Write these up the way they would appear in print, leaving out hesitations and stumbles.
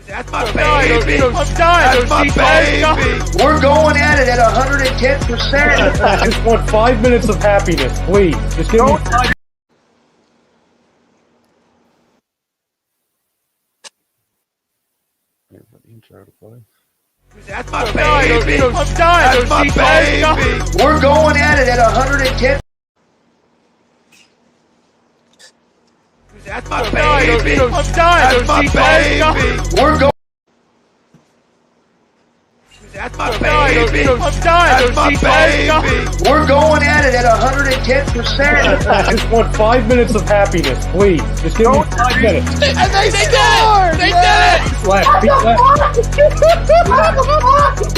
That's my baby. That's my baby. We're going at it at 110%. I just want 5 minutes of happiness, please. Just give me 5. That's my baby. That's my baby. We're going at it at 110%. That's my baby. That's my baby. We're going. That's my baby. That's my baby. We're going at it at 110%. I just want 5 minutes of happiness, please. Just give me 5 minutes. And they scored! They did it! Left, beat left.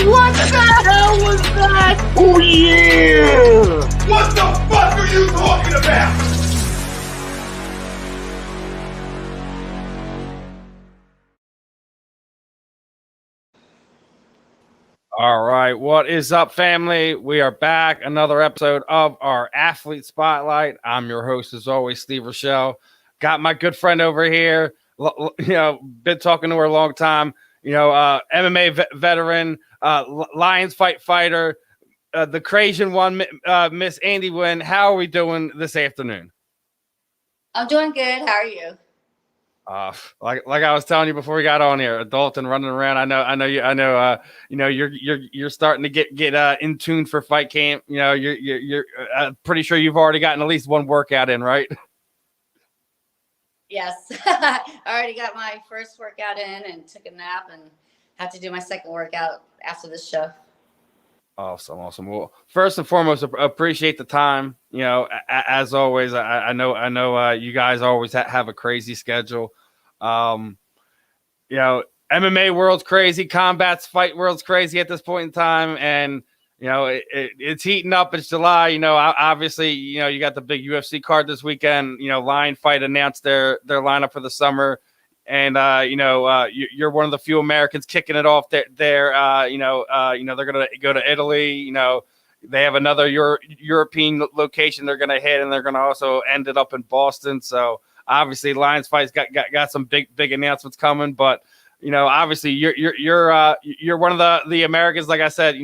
What the hell was that? Oh yeah! What the fuck are you talking about? All right, what is up, family? We are back. Another episode of our Athlete Spotlight. I'm your host, as always, Steve Rochelle. Got my good friend over here. Been talking to her a long time. MMA veteran, Lions fighter, the Crasian Nguyen, Miss Andy Nguyen. How are we doing this afternoon? I'm doing good. How are you? Like I was telling you before we got on here, adult and running around. I know. You're starting to get in tune for fight camp. You're pretty sure you've already gotten at least one workout in, right? Yes, I already got my first workout in and took a nap and have to do my second workout after this show. Awesome. Well, first and foremost, appreciate the time. As always, I know you guys always have a crazy schedule. MMA world's crazy, combat's fight world's crazy at this point in time, and it's heating up. It's July. Obviously, you got the big UFC card this weekend. Lion Fight announced their lineup for the summer. And you're one of the few Americans kicking it off there. They're gonna go to Italy. They have another European location they're gonna hit, and they're gonna also end it up in Boston. So obviously, Lions Fight's got some big announcements coming. But obviously, you're one of the Americans, like I said,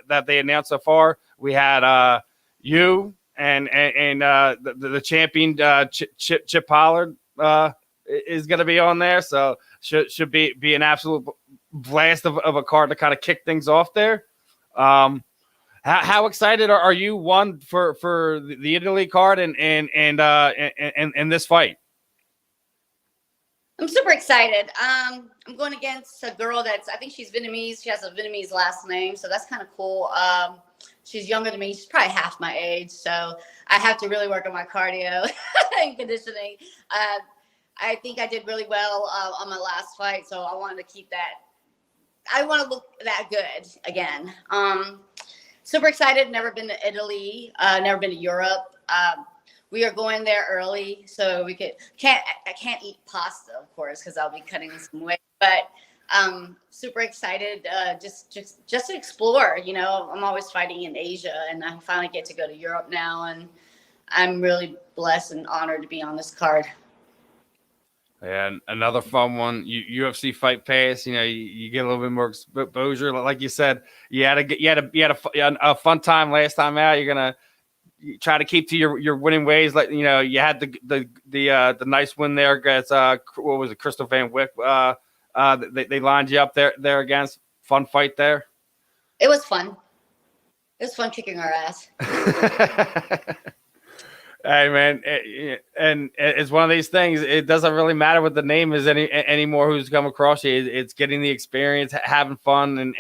that they announced so far. We had you and the champion Chip Pollard. Is going to be on there, so should be an absolute blast of a card to kind of kick things off there. How excited are you, one, for the Italy card and this fight? I'm super excited. I'm going against a girl I think she's Vietnamese. She has a Vietnamese last name, so that's kind of cool. She's younger than me. She's probably half my age, so I have to really work on my cardio and conditioning. I think I did really well on my last fight, so I wanted to keep that. I want to look that good again. Super excited. Never been to Italy. Never been to Europe. We are going there early, so I can't eat pasta, of course, because I'll be cutting some weight. But super excited just to explore. I'm always fighting in Asia, and I finally get to go to Europe now, and I'm really blessed and honored to be on this card. And another fun one, UFC Fight Pass. You get a little bit more exposure. Like you said, you had a fun time last time out. You're gonna try to keep to your winning ways. Like you had the nice win there against what was it, Crystal Van Wyk. They lined you up there against. Fun fight there. It was fun. It was fun kicking our ass. Hey man, and it's one of these things. It doesn't really matter what the name is anymore. Who's come across you? It's getting the experience, having fun, and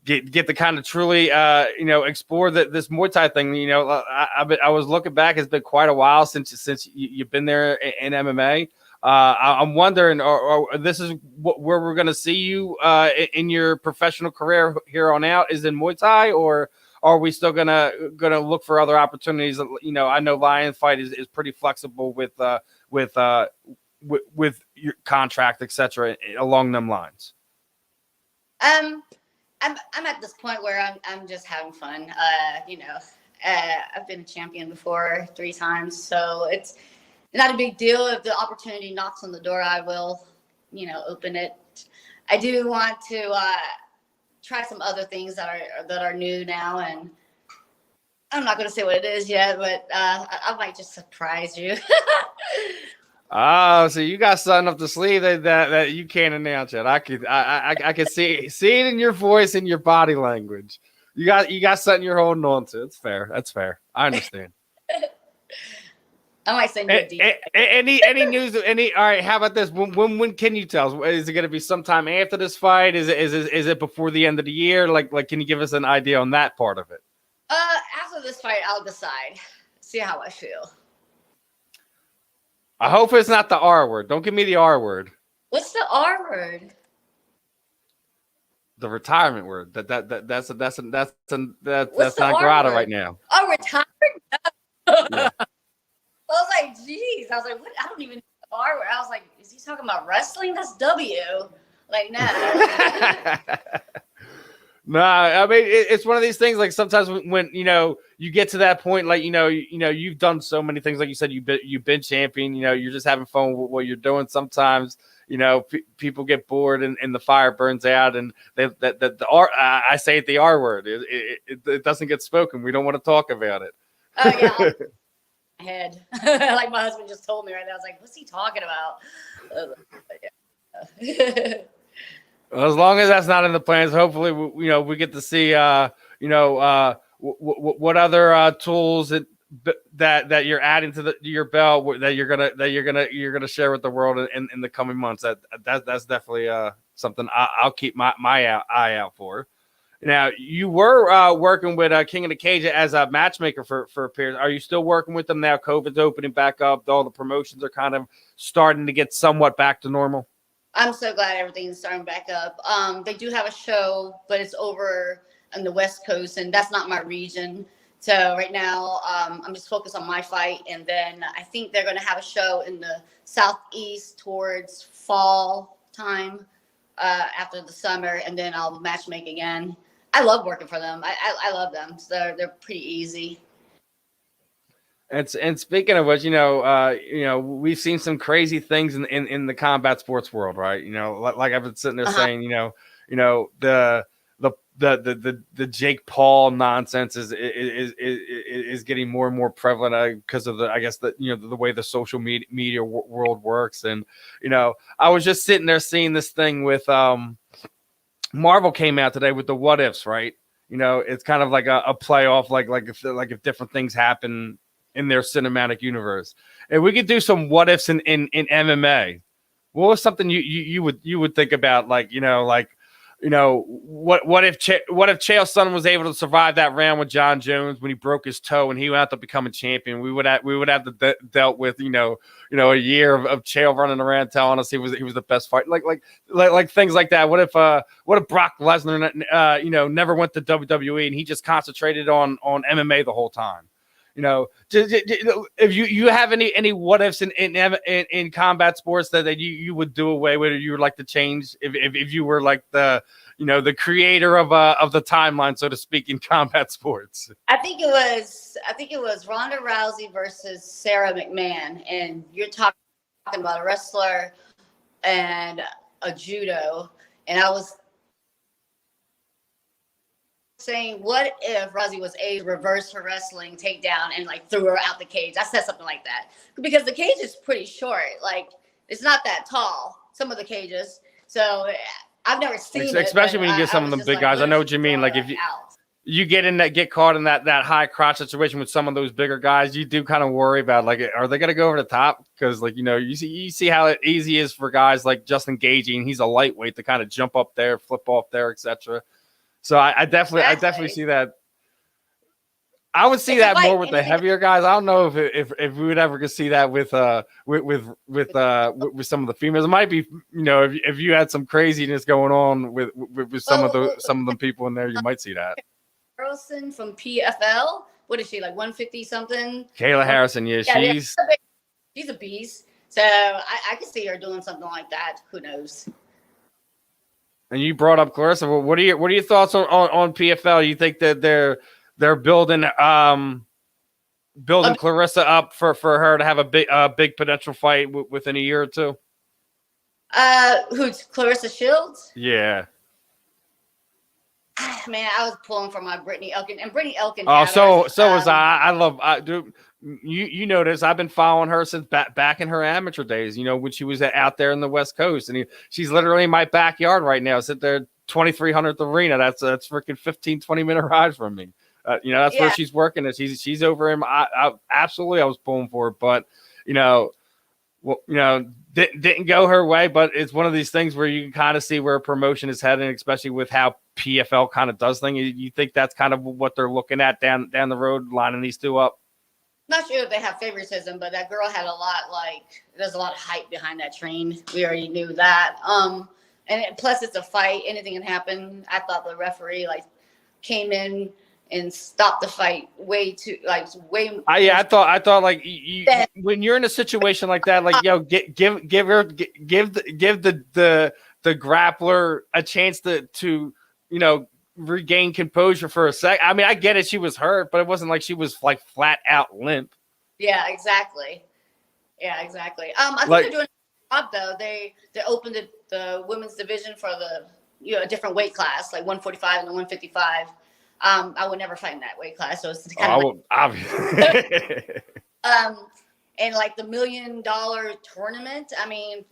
get the kind of truly explore this Muay Thai thing. I was looking back. It's been quite a while since you've been there in MMA. I'm wondering, or this is where we're going to see you in your professional career here on out. Is in Muay Thai, or are we still gonna look for other opportunities? I know Lion Fight is pretty flexible with your contract, etc. along them lines. I'm at this point where I'm just having fun. I've been a champion before 3 times, so it's not a big deal. If the opportunity knocks on the door, I will open it. I do want to try some other things that are new now, and I'm not going to say what it is yet, but I might just surprise you. Oh, so you got something up the sleeve that you can't announce yet. I could see it in your voice and your body language. You got something you're holding on to. It's fair. That's fair. I understand. I might send you a deal. Any news? All right. How about this? When can you tell us? Is it going to be sometime after this fight? Is it before the end of the year? Like, can you give us an idea on that part of it? After this fight, I'll decide. See how I feel. I hope it's not the R word. Don't give me the R word. What's the R word? The retirement word. That's not grata right now. Oh, retired? Yeah. I was like, geez. I was like, what? I don't even know the R word. I was like, is he talking about wrestling? That's W. Like, no. No, I mean it's one of these things. Like sometimes when you get to that point, like you've done so many things. Like you said, you've been champion. You're just having fun with what you're doing. Sometimes people get bored and the fire burns out, and the R. I say it the R word. It doesn't get spoken. We don't want to talk about it. Oh yeah. Head. Like my husband just told me right now. I was like, what's he talking about? Well, as long as that's not in the plans, hopefully we get to see what other tools that you're adding to your belt that you're gonna share with the world in the coming months. That's definitely something I'll keep my eye out for. Now, you were working with King of the Cage as a matchmaker for a period. Are you still working with them now? COVID's opening back up. All the promotions are kind of starting to get somewhat back to normal. I'm so glad everything's starting back up. They do have a show, but it's over on the West Coast, and that's not my region. So right now, I'm just focused on my fight, and then I think they're going to have a show in the Southeast towards fall time after the summer, and then I'll matchmake again. I love working for them. I love them. So they're pretty easy. And speaking of which, we've seen some crazy things in the combat sports world, right? Like I've been sitting there saying, the Jake Paul nonsense is getting more and more prevalent because of the way the social media world works. And I was just sitting there seeing this thing with Marvel came out today with the what ifs, right? It's kind of like a playoff, like if different things happen in their cinematic universe. And we could do some what ifs in MMA. What was something you would think about, what if Chael Sonnen was able to survive that round with John Jones when he broke his toe and he wound up becoming champion? We would have to dealt with a year of Chael running around telling us he was the best fighter, like things like that. What if Brock Lesnar never went to WWE and he just concentrated on MMA the whole time? If you have any what ifs in combat sports that you would do away with, or you would like to change if you were like the creator of the timeline, so to speak, in combat sports? I think it was Ronda Rousey versus Sarah McMahon, and you're talking about a wrestler and a judo, and I was saying, what if Rousey was able to reverse her wrestling takedown and threw her out the cage? I said something like that because the cage is pretty short. Like, it's not that tall, some of the cages. So I've never seen it. Especially when you get some of them big guys. I know what you mean. Like if you get caught in that high crotch situation with some of those bigger guys, you do kind of worry about are they going to go over the top? Because you see how easy it is for guys like Justin Gaethje, and he's a lightweight to kind of jump up there, flip off there, etc. So I definitely see that. I would see that more with the heavier guys. I don't know if we would ever see that with some of the females. It might be, if you had some craziness going on with some of the people in there, you might see that. Harrison from PFL. What is she, like 150 something? Kayla Harrison, yeah, she's a beast. So I could see her doing something like that. Who knows? And you brought up Clarissa. Well, what are your thoughts on PFL? You think that they're building Clarissa up for her to have a big potential fight within a year or two? Who's Clarissa Shields? Yeah. Man, I was pulling for my Brittany Elkin, and Brittany Elkin. Oh, so was I. I love. Dude, you know this. I've been following her since back in her amateur days. You know, when she was out there in the West Coast, and she's literally in my backyard right now. Sit there, 2300th Arena. That's freaking 15-20 minute ride from me. You know, that's where she's working. She's over in. Absolutely, I was pulling for her, but you know, didn't go her way. But it's one of these things where you can kind of see where a promotion is heading, especially with how PFL kind of does things. You think that's kind of what they're looking at down the road, lining these two up? Not sure if they have favoritism, but that girl had a lot. There's a lot of hype behind that train. We already knew that. Plus it's a fight. Anything can happen. I thought the referee came in and stopped the fight way. I thought like you when you're in a situation like that, like give the grappler a chance to regain composure for a sec. I mean, I get it. She was hurt, but it wasn't like she was like flat out limp. Yeah, exactly. I think they're doing a job though. They opened the women's division for the a different weight class, like 145 and the 155. I would never fight in that weight class, so it's kind of obviously. And like the $1 million tournament. I mean,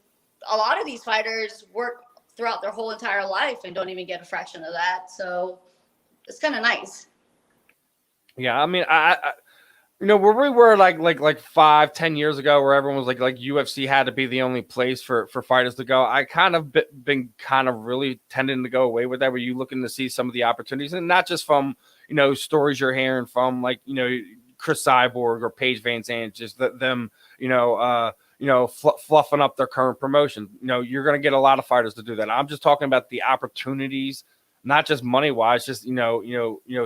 a lot of these fighters work throughout their whole entire life and don't even get a fraction of that. So it's kind of nice. Yeah, I mean, I where we were like 5-10 years ago, where everyone was like UFC had to be the only place for fighters to go. I kind of been kind of really tending to go away with that, where you looking to see some of the opportunities, and not just from stories you're hearing from Chris Cyborg or Paige Van Zandt, just them fluffing up their current promotion. You're going to get a lot of fighters to do that. I'm just talking about the opportunities, not just money wise, just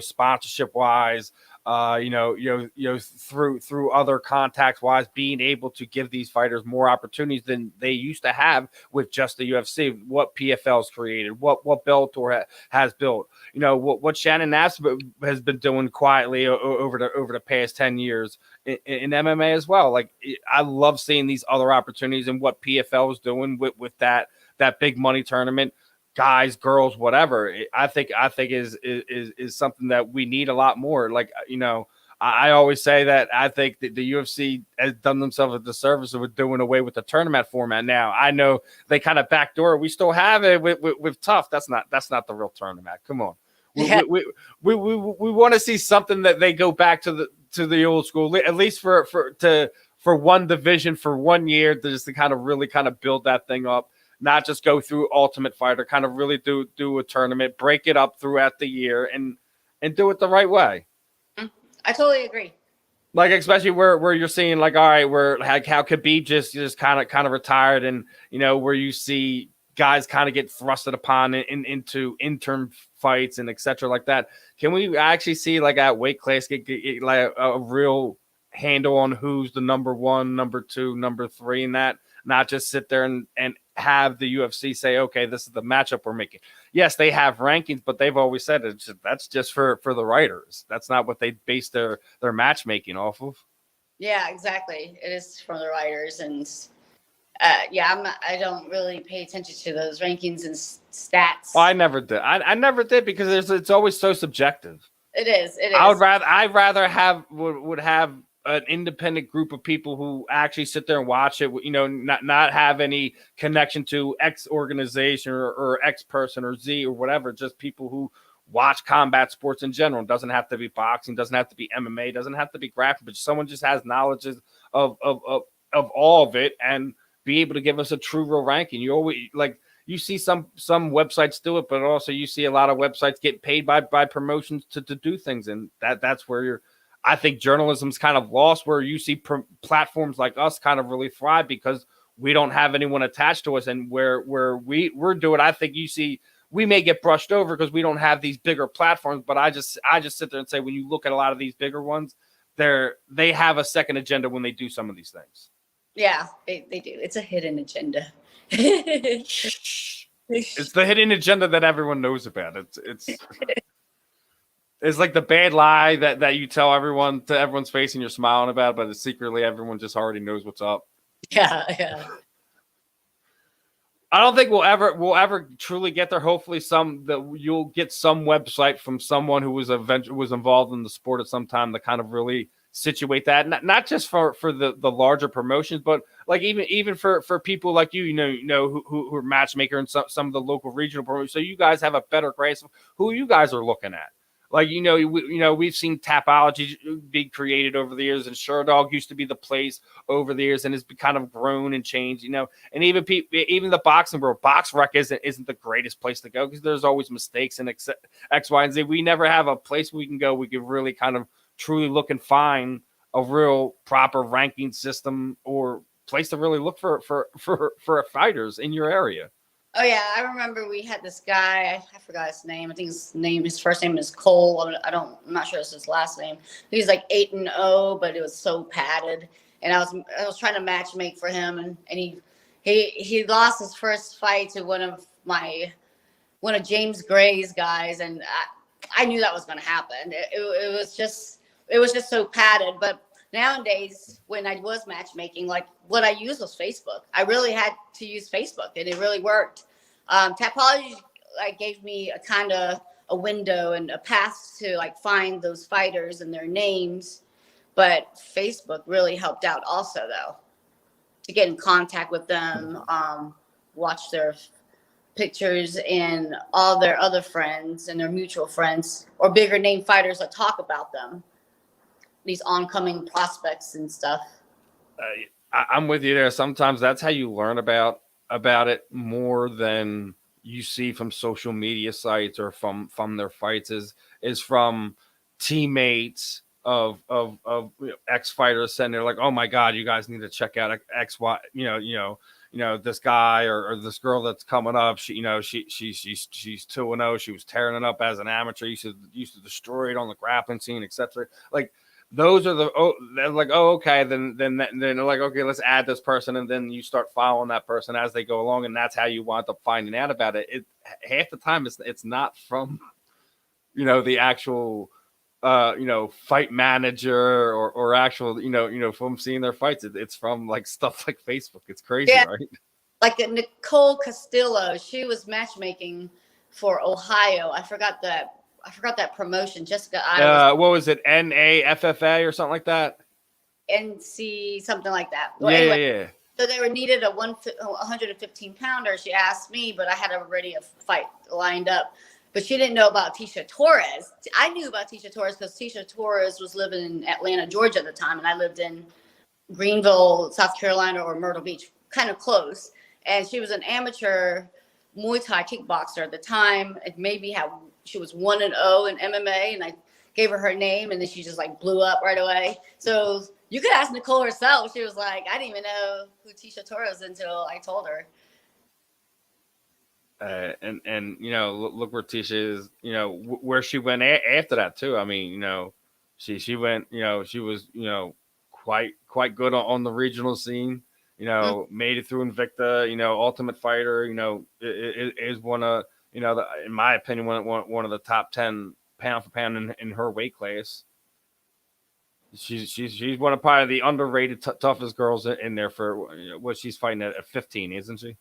sponsorship wise. Through other contacts wise, being able to give these fighters more opportunities than they used to have with just the UFC. What PFL's created, what Bellator has built, what Shannon Knapp has been doing quietly over the past 10 years in MMA as well. Like, I love seeing these other opportunities and what PFL is doing with that big money tournament. Guys, girls, whatever. I think is something that we need a lot more. I always say that I think that the UFC has done themselves a disservice with doing away with the tournament format. Now I know they kind of backdoor. We still have it with Tough. That's not the real tournament. Come on. We want to see something that they go back to the old school, at least for one division for 1 year, just to kind of really kind of build that thing up. Not just go through Ultimate Fighter, kind of really do a tournament, break it up throughout the year, and do it the right way. I totally agree. Like, especially where you're seeing, like, all right, where how Khabib just kind of retired, and where you see guys kind of get thrusted upon into interim fights and etc. like that. Can we actually see like at weight class get like a real handle on who's the number 1, number 2, number 3 in that? Not just sit there and have the UFC say, okay, this is the matchup we're making. Yes, they have rankings, but they've always said that's just for the writers. That's not what they base their matchmaking off of. Yeah, exactly. It is for the writers, and I don't really pay attention to those rankings and stats. Well, I never did. I never did because it's always so subjective. It is. I'd rather would have an independent group of people who actually sit there and watch it, not have any connection to X organization or X person or Z or whatever, just people who watch combat sports in general. It doesn't have to be boxing, doesn't have to be MMA, doesn't have to be grappling, but someone just has knowledge of all of it and be able to give us a true real ranking. You always you see some websites do it, but also you see a lot of websites get paid by promotions to do things. And that's where I think journalism's kind of lost, where you see platforms like us kind of really thrive because we don't have anyone attached to us, and where we're doing. I think you see we may get brushed over because we don't have these bigger platforms. But I just sit there and say, when you look at a lot of these bigger ones, they have a second agenda when they do some of these things. Yeah, they do. It's a hidden agenda. It's the hidden agenda that everyone knows about. It's like the bad lie that you tell everyone to everyone's face and you're smiling about, but secretly everyone just already knows what's up. Yeah. I don't think we'll ever truly get there. Hopefully, you'll get some website from someone who was involved in the sport at some time to kind of really situate that. Not just for the larger promotions, but like even for people like you know who are matchmaker and some of the local regional promotions. So you guys have a better grasp of who you guys are looking at. Like, we've seen Tapology be created over the years, and Sherdog used to be the place over the years, and it's kind of grown and changed, and even the boxing world, BoxRec isn't the greatest place to go because there's always mistakes and X, Y, and Z. We never have a place we can go. We can really kind of truly look and find a real proper ranking system or place to really look for fighters in your area. Oh yeah, I remember we had this guy. I forgot his name. I think his first name is Cole. I'm not sure it's his last name. He was like 8-0, but it was so padded. And I was trying to match make for him, and he lost his first fight to one of James Gray's guys, and I knew that was going to happen. It was just so padded. But nowadays, when I was matchmaking, like what I used was Facebook. I really had to use Facebook, and it really worked. Tapology gave me a kind of a window and a path to find those fighters and their names, but Facebook really helped out also, though, to get in contact with them, watch their pictures and all their other friends and their mutual friends or bigger name fighters that talk about them, these oncoming prospects and stuff. I'm with you there. Sometimes that's how you learn about it more than you see from social media sites or from their fights is from teammates of ex fighters saying they're like, oh my God, you guys need to check out X, Y, this guy or this girl that's coming up. She's 2-0. She was tearing it up as an amateur. Used to destroy it on the grappling scene, etc. Like, those are they're like, oh, okay, then they're like, okay, let's add this person, and then you start following that person as they go along, and that's how you wind up finding out about it. Half the time it's not from the actual fight manager or actual from seeing their fights. It's from stuff like Facebook. It's crazy, yeah. Right? Like Nicole Castillo, she was matchmaking for Ohio. I forgot that promotion. Jessica what was it? NAFFA or something like that? NC, something like that. Well, yeah, anyway, yeah. So they needed a 115 pounder. She asked me, but I had already a fight lined up. But she didn't know about Tisha Torres. I knew about Tisha Torres because Tisha Torres was living in Atlanta, Georgia at the time, and I lived in Greenville, South Carolina, or Myrtle Beach, kind of close. And she was an amateur Muay Thai kickboxer at the time. She was 1-0 in MMA, and I gave her name, and then she just blew up right away. So you could ask Nicole herself. She was like, I didn't even know who Tisha Torres was until I told her. And look where Tisha is. Where she went after that too. I mean, she went. She was quite good on the regional scene. Made it through Invicta. Ultimate Fighter. Is one of. In my opinion, one of the top 10 pound for pound in her weight class. She's one of probably the underrated toughest girls in there for what she's fighting at 15, isn't she?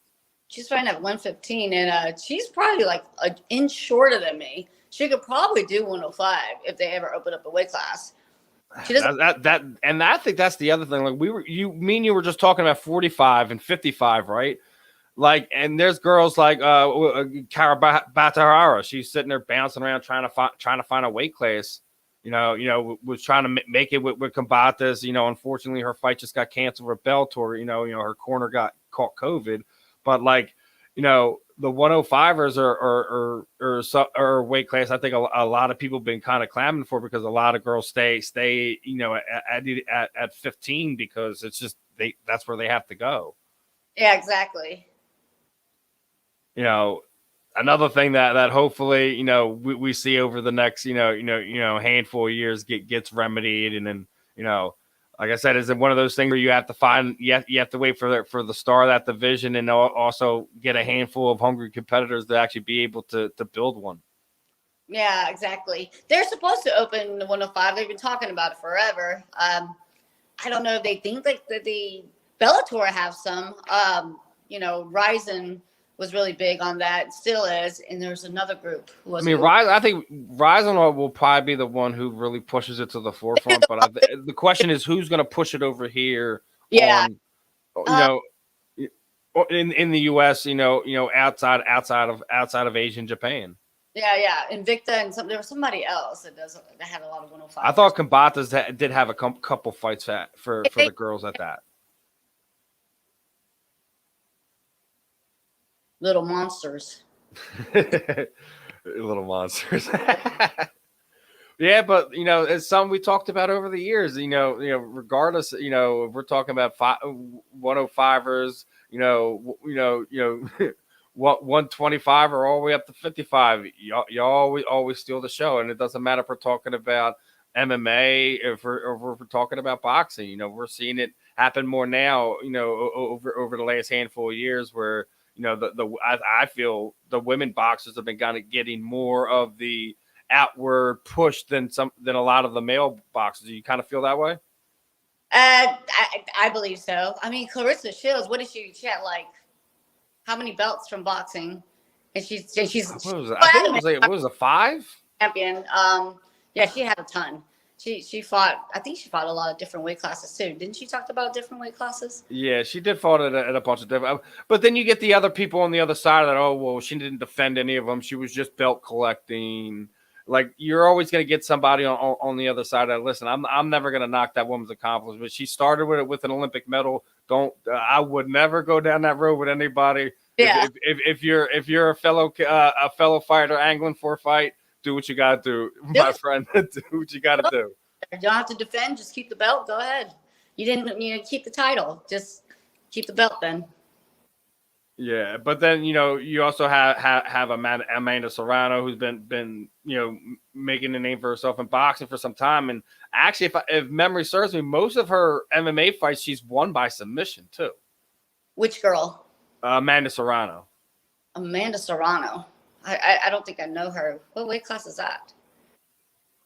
She's fighting at 115, and she's probably an inch shorter than me. She could probably do 105 if they ever open up a weight class. She doesn't. And I think that's the other thing. You were just talking about 45 and 55, right? And there's girls like Kara Batahara. She's sitting there bouncing around trying to find a weight class. Was trying to make it with Combatas. Unfortunately, her fight just got canceled with Bellator. Her corner got caught COVID. But the 105ers are weight class. I think a lot of people have been kind of clamoring for because a lot of girls stay at 15 because it's just that's where they have to go. Yeah, exactly. Another thing that hopefully, we see over the next, handful of years gets remedied. And then, like I said, is it one of those things where you have to you have to wait for the star of that division and also get a handful of hungry competitors to actually be able to build one. Yeah, exactly. They're supposed to open the 105. They've been talking about it forever. I don't know if they think that the Bellator have some, Ryzen was really big on that, still is. And there's another group who was. I think Ryzen will probably be the one who really pushes it to the forefront. But the question is, who's going to push it over here? Yeah. In the U.S., outside of Asia and Japan. Yeah, Invicta and there was somebody else that had a lot of 105. I thought Kambatas did have a couple fights for the girls at that. Little monsters. Little monsters. Yeah, but it's something we talked about over the years. Regardless, if we're talking about 105ers, 125 or all the way up to 55. Y'all always steal the show, and it doesn't matter if we're talking about MMA, if we're talking about boxing. We're seeing it happen more now. Over the last handful of years, where I feel the women boxers have been kind of getting more of the outward push than a lot of the male boxers. You kind of feel that way? I believe so. I mean, Clarissa Shields, what is she? She had like how many belts from boxing? And she's what was it? I think it was a 5 champion. Yeah, she had a ton. She fought. I think she fought a lot of different weight classes too. Didn't she talk about different weight classes? Yeah, she did fight at a bunch of different. But then you get the other people on the other side of that. Oh well, she didn't defend any of them. She was just belt collecting. Like, you're always going to get somebody on the other side of that. Listen, I'm never going to knock that woman's accomplishment. She started with an Olympic medal. I would never go down that road with anybody. Yeah. If you're a fellow fighter angling for a fight, do what you got to do, my friend. Do what you got to do. You don't have to defend. Just keep the belt. Go ahead. You didn't keep the title. Just keep the belt then. Yeah, but then you also have Amanda Serrano, who's been making a name for herself in boxing for some time, and actually, if memory serves me, most of her MMA fights she's won by submission too. Which girl? Amanda Serrano. Amanda Serrano. I don't think I know her. What weight class is that?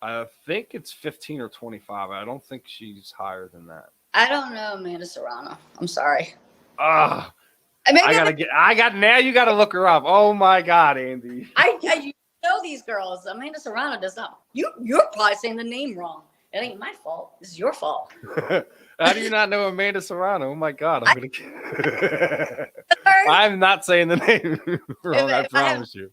I think it's 15 or 25. I don't think she's higher than that. I don't know Amanda Serrano. I'm sorry. Now you got to look her up. Oh my God, Andy. You know these girls. Amanda Serrano does not. You're probably saying the name wrong. It ain't my fault. It's your fault. How do you not know Amanda Serrano? Oh my God, I'm not saying the name wrong. I promise you.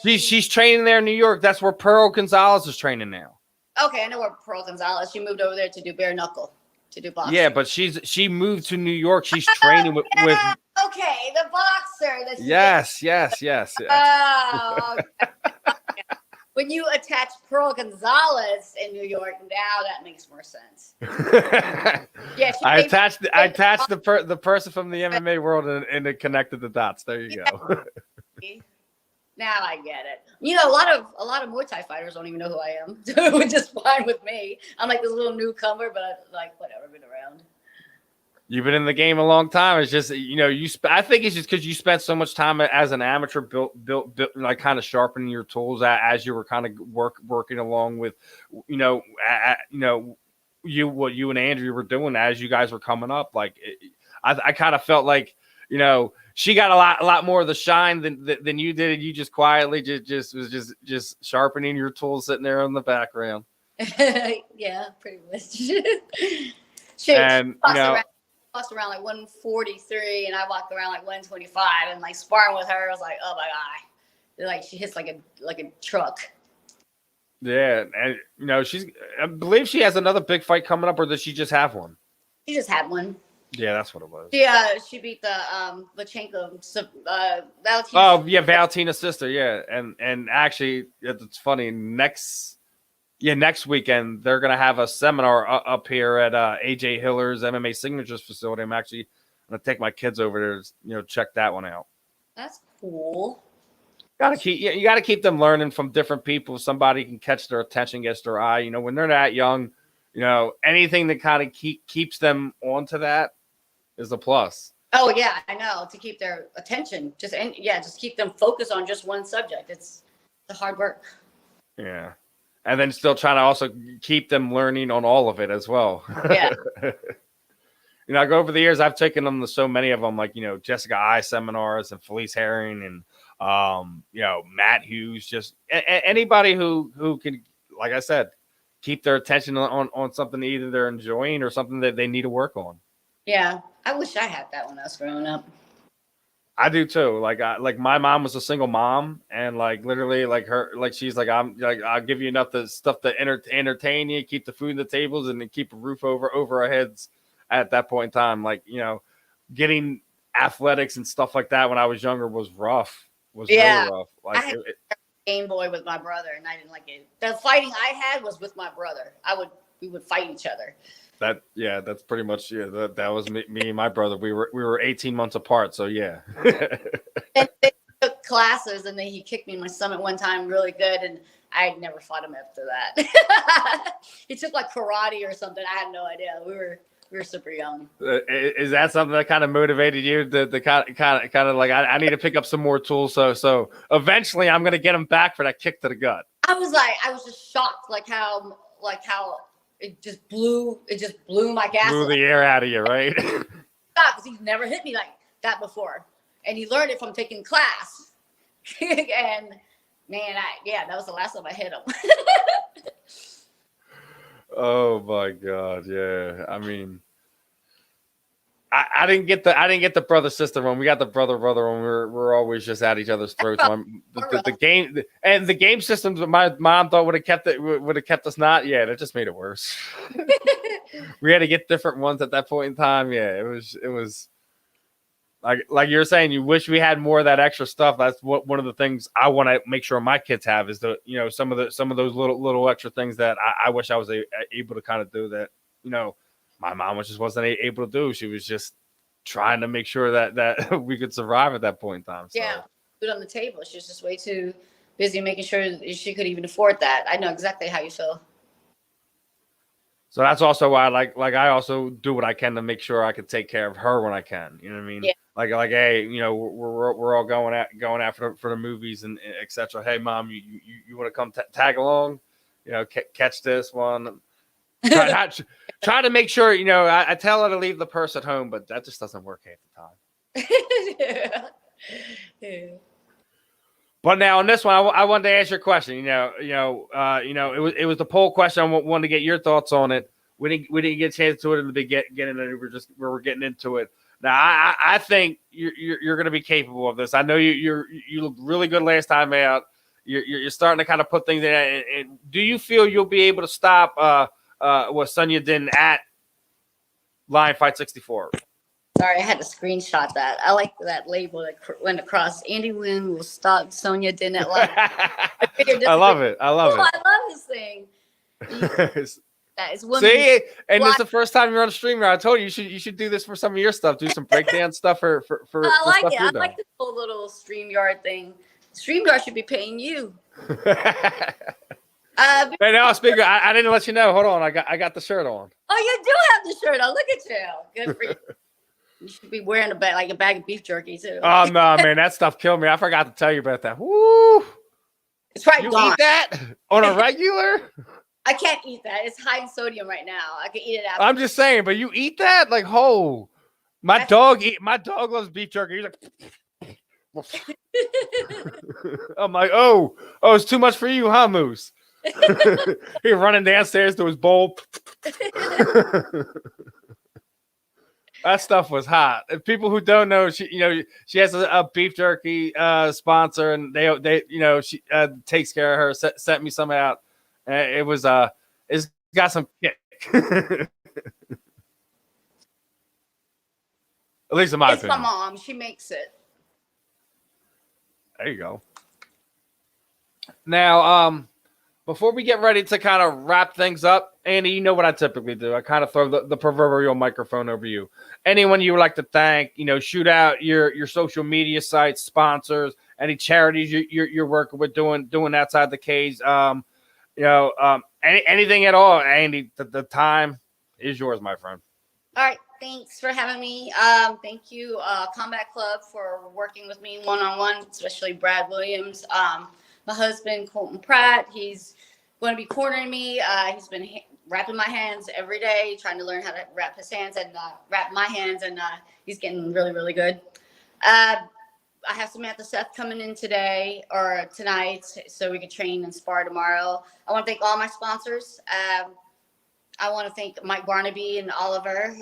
She's training there in New York. That's where Pearl Gonzalez is training now. Okay, I know where Pearl Gonzalez. She moved over there to do bare knuckle. To do boxing. Yeah, but she moved to New York. She's training with okay, the boxer. Yes. Oh, okay. When you attach Pearl Gonzalez in New York, now that makes more sense. Yeah, I attached the person from the MMA world and it connected the dots. There you go. Now I get it. A lot of Muay Thai fighters don't even know who I am, which is fine with me. I'm like this little newcomer, but whatever, been around. You've been in the game a long time. It's just I think it's just because you spent so much time as an amateur, built like kind of sharpening your tools as you were kind of working along with, what you and Andrew were doing as you guys were coming up. Like I kind of felt like she got a lot more of the shine than you did. And you just quietly just sharpening your tools, sitting there in the background. Yeah, pretty much. She lost around like 143, and I walked around like 125, and like sparring with her, I was like, oh my God, like she hits like a truck. Yeah, and I believe she has another big fight coming up, or does she just have one? She just had one. Yeah, that's what it was. Yeah, she beat the Lachenko, Valentina. Oh yeah, Valentina's sister. Yeah, and actually, it's funny. Next weekend they're gonna have a seminar up here at AJ Hiller's MMA Signatures facility. I'm actually gonna take my kids over there to check that one out. That's cool. You gotta keep them learning from different people. Somebody can catch their attention, gets their eye. When they're that young, anything that kind of keeps them onto that is a plus. Oh yeah, I know, to keep their attention. Just keep them focused on just one subject. It's the hard work. Yeah. And then still trying to also keep them learning on all of it as well. Yeah. you know, I go over the years, I've taken them to so many of them, like, you know, Jessica I seminars and Felice Herring and, you know, Matt Hughes, just anybody who can, like I said, keep their attention on something either they're enjoying or something that they need to work on. Yeah. I wish I had that when I was growing up. I do too. Like my mom was a single mom, and like literally, like she's like, I'm like, I'll give you enough stuff to entertain you, keep the food on the tables, and then keep a roof over our heads. At that point in time, like, you know, getting athletics and stuff like that when I was younger was rough. Really rough. Like, I had a Game Boy with my brother, and I didn't like it. The fighting I had was with my brother. We would fight each other. That's pretty much that was me and my brother. We were 18 months apart, so yeah. And they took classes, and then he kicked me in my stomach one time really good, and I had never fought him after that. He took like karate or something. I had no idea. We were super young. Is that something that kind of motivated you to kind of like, I need to pick up some more tools, so eventually I'm gonna get him back for that kick to the gut? I was just shocked, like how it just blew my gas. Blew the air out of you, right? Because he's never hit me like that before, and he learned it from taking class. And man, that was the last time I hit him. Oh my God, yeah. I mean, I didn't get the brother sister one. We got the brother one. We're always just at each other's throats. The game systems that my mom thought would have kept us not. Yeah, that just made it worse. We had to get different ones at that point in time. Yeah, it was like you're saying. You wish we had more of that extra stuff. That's one of the things I want to make sure my kids have is some of those little extra things that I wish I was able to kind of do that. You know, my mom just wasn't able to do. She was just trying to make sure that we could survive at that point in time. So. Yeah, food on the table. She was just way too busy making sure she could even afford that. I know exactly how you feel. So that's also why I also do what I can to make sure I can take care of her when I can. You know what I mean? Yeah. Like, hey, you know, we're all going after for the movies and etc. Hey, mom, you want to come tag along? You know, catch this one. Try to make sure, you know, I tell her to leave the purse at home, but that just doesn't work half the time. Yeah. But now on this one, I wanted to ask your question. It was the poll question. I wanted to get your thoughts on it. We didn't get a chance to it in the beginning. We're getting into it now. I think you're going to be capable of this. I know you looked really good last time out. You're starting to kind of put things in. And do you feel you'll be able to stop Sonia Dihn at Lion Fight 64? Sorry, I had to screenshot that. I like that label that went across. Andy Nguyen will stop Sonia Dihn at Lion. I love it. I love this thing. That is women. See, and this is the first time you're on a streamer. I told you you should do this for some of your stuff. Do some breakdance stuff for I like stuff it. I like this whole little StreamYard thing. StreamYard should be paying you. Hey, now, speaker, I didn't let you know. Hold on, I got the shirt on. Oh, you do have the shirt on. Look at you. Good for you. You should be wearing a bag of beef jerky too. Oh no, man, that stuff killed me. I forgot to tell you about that. Woo! It's probably you gone. Eat that on a regular? I can't eat that. It's high in sodium right now. I can eat it after. I'm just saying, but you eat that like whole. My dog loves beef jerky. He's like, I'm like, oh, it's too much for you, huh, Moose? He's running downstairs to his bowl. That stuff was hot. If people who don't know, she has a beef jerky sponsor, and they she takes care of her. Sent me some out. It's got some kick. At least in my opinion. It's my mom. She makes it. There you go. Now, before we get ready to kind of wrap things up, Andy, you know what I typically do. I kind of throw the proverbial microphone over you. Anyone you would like to thank, shoot out your social media sites, sponsors, any charities you're working with, doing outside the cage. Anything at all, Andy. The time is yours, my friend. All right. Thanks for having me. Thank you, Combat Club, for working with me one-on-one, especially Brad Williams. My husband, Colton Pratt, he's going to be cornering me. He's been wrapping my hands every day, trying to learn how to wrap his hands and wrap my hands, and he's getting really, really good. I have Samantha Seth coming in today or tonight so we can train and spar tomorrow. I want to thank all my sponsors. I want to thank Mike Barnaby and Oliver.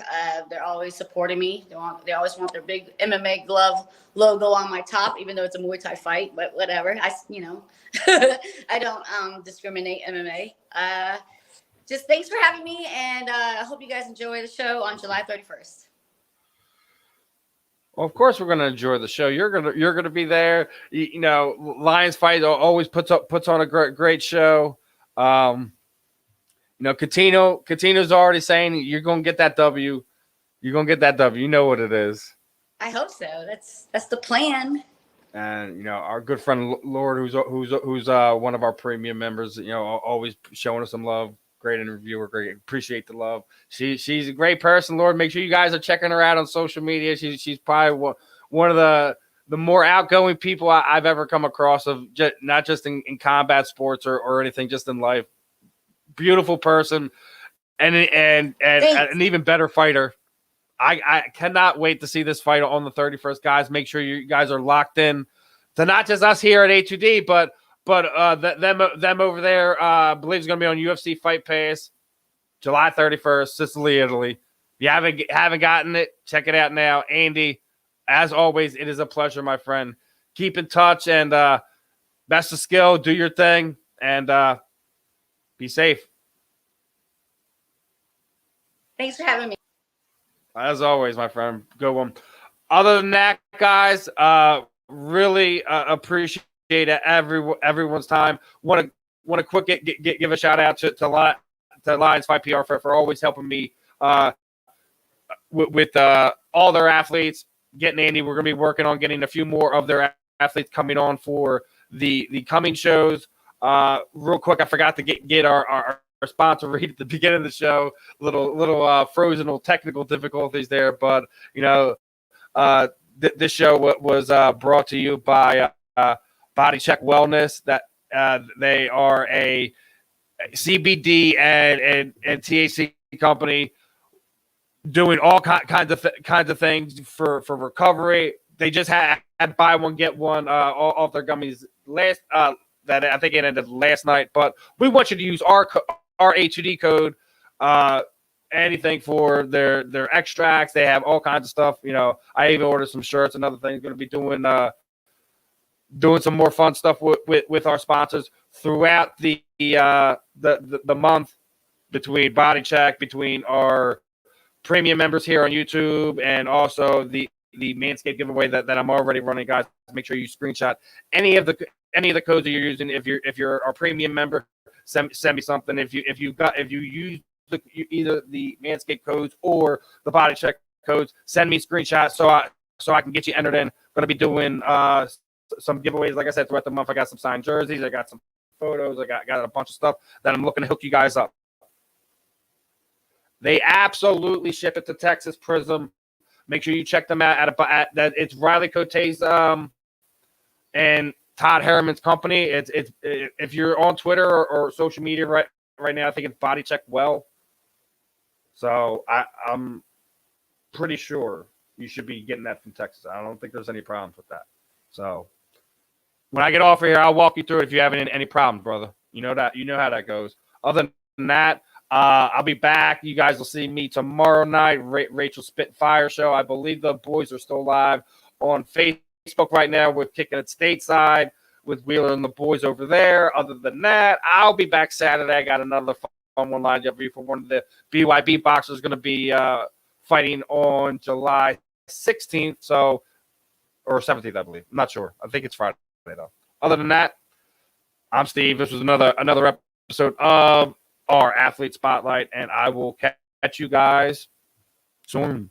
They're always supporting me. They always want their big MMA glove logo on my top, even though it's a Muay Thai fight, but whatever. I don't discriminate MMA. Just thanks for having me, and I hope you guys enjoy the show on July 31st. Well, of course we're going to enjoy the show. You're gonna be there. Lions Fight always puts on a great show. Catino's already saying you're going to get that W. You're going to get that W. You know what it is. I hope so. That's the plan. And our good friend Lord, who's one of our premium members, always showing us some love. Great interviewer, great. Appreciate the love. She's a great person, Lord. Make sure you guys are checking her out on social media. She's probably one of the more outgoing people I've ever come across, not just in combat sports or anything, just in life. Beautiful person, and an even better fighter. I cannot wait to see this fight on the 31st, guys. Make sure you guys are locked in to not just us here at A2D, but them over there. I believe it's going to be on UFC Fight Pass, July 31st, Sicily, Italy. If you haven't gotten it, check it out now. Andy, as always, it is a pleasure, my friend. Keep in touch, and best of skill. Do your thing, and be safe. Thanks for having me. As always, my friend. Good one. Other than that, guys, really appreciate everyone's time. Want to quick give a shout out to Lions Fight PR for always helping me with all their athletes. Getting Andy, we're going to be working on getting a few more of their athletes coming on for the coming shows. Real quick, I forgot to get our sponsor right at the beginning of the show. Little frozen little technical difficulties there, but this show was brought to you by Body Check Wellness. That they are a CBD and THC company doing all kinds of things for recovery. They just had buy one get one off their gummies last that I think it ended last night. But we want you to use our A2D code. Anything for their extracts. They have all kinds of stuff. I even ordered some shirts and other things. Going to be doing some more fun stuff with our sponsors throughout the month, between Body Check, between our premium members here on YouTube, and also the Manscaped giveaway that I'm already running, guys. Make sure you screenshot any of the codes that you're using. If you're our premium member, send me something. If you use either the Manscaped codes or the Body Check codes, send me screenshots so I can get you entered in. Going to be doing some giveaways, like I said, throughout the month. I got some signed jerseys, I got some photos, I got a bunch of stuff that I'm looking to hook you guys up. They absolutely ship it to Texas Prism. Make sure you check them out at that. It's Riley Cote's and Todd Harriman's company. It's if you're on Twitter or social media right now, I think it's Body Check Well. So I'm pretty sure you should be getting that from Texas. I don't think there's any problems with that. So when I get off of here, I'll walk you through it if you have any problems, brother. You know how that goes. Other than that, I'll be back. You guys will see me tomorrow night. Rachel Spitfire Show. I believe the boys are still live on Facebook right now. We're kicking it stateside with Wheeler and the boys over there. Other than that, I'll be back Saturday. I got another fun one lined up for you for one of the BYB boxers going to be fighting on July 16th. Or 17th, I believe. I'm not sure. I think it's Friday, though. Other than that, I'm Steve. This was another episode of our Athlete Spotlight, and I will catch you guys soon.